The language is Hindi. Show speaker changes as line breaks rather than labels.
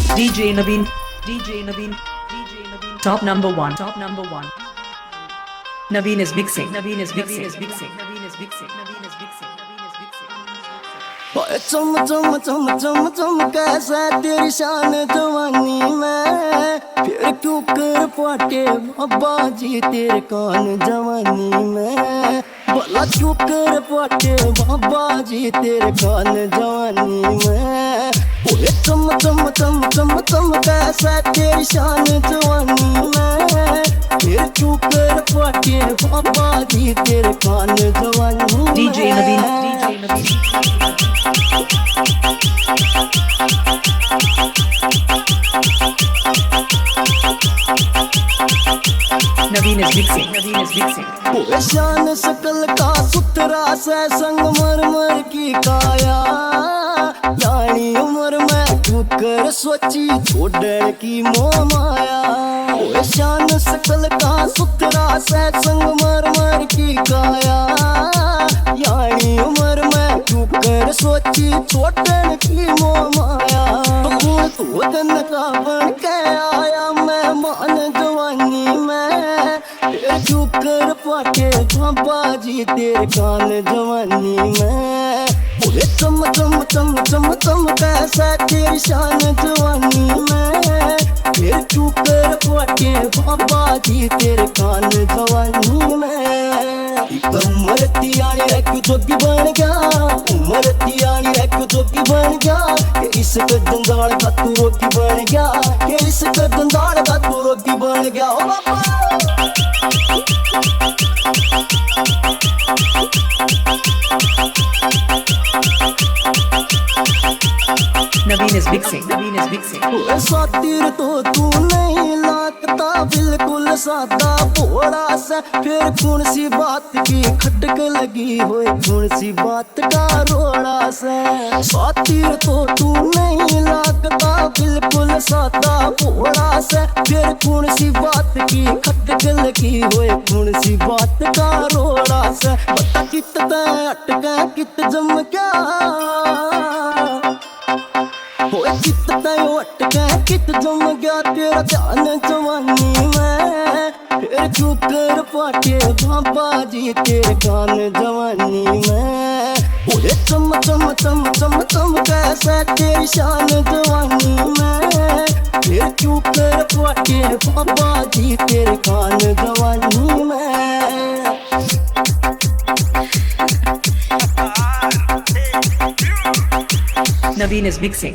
DJ Naveen, top number one. Naveen is mixing.
चम चम चम चम चम कैसा तेरी शान जवानी में, फिर क्यों कर पाटे बाबा जी तेरे कान जवानी में, भला क्यों कर पाटे बाबा जी तेरे कान जवानी में। ओए चम चम चम चम चम कैसा तेरी शान जवानी में, फिर क्यों कर पाटे बाबा जी तेरे कान जवानी में।
DJ Naveen. Naveen is mixing.
ओए शान सकल का सुथरा से संगमरमर की काया, यानी उम्र में ठुकर सोची छोड़ने की मोह माया। ओए शान सकल का सुथरा से संगमरमर की काया, यानी उम्र में ठुकर सोची छोड़ने की मोह माया। तू दिन का बन के आया मैं मान जवानी में, क्यों कर पाटे बाबा जी तेरे कान जवानी में। ओए चम चम चम चम चम कैसा तेरी शान जवानी में, फिर क्यों कर पाटे बाबा जी तेरे कान जवानी में। उमर तियानी है क्यों जोगी बन गया, उमर तियानी है क्यों जोगी बन गया, कि इस कदंदाल का तू रोटी बन गया, कि इस कदंदाल का तू रोटी बन गया। ओ बाबा
Naveen is mixing.
सातिर तो तू नहीं लागता बिल्कुल सादा भोड़ा सा, फिर कौन सी बात की खटक लगी होए, कौन सी बात का रोड़ा सा। सातिर तो तू नहीं लागता बिल्कुल सादा भोड़ा सा, फिर कौन सी बात की खटक लगी होए, कौन सी बात का रोड़ा सा। बता कितना अटका कित जम क्या, कितना अटका कित जम गया तेरा ध्यान जवानी में, फिर क्यों कर पाटे बाबा जी तेरे कान जवानी में। ओए चम चम चम चम चम कैसा तेरी शान जवानी में, फिर क्यों कर पाटे बाबा जी तेरे कान जवानी में।
Naveen is mixing.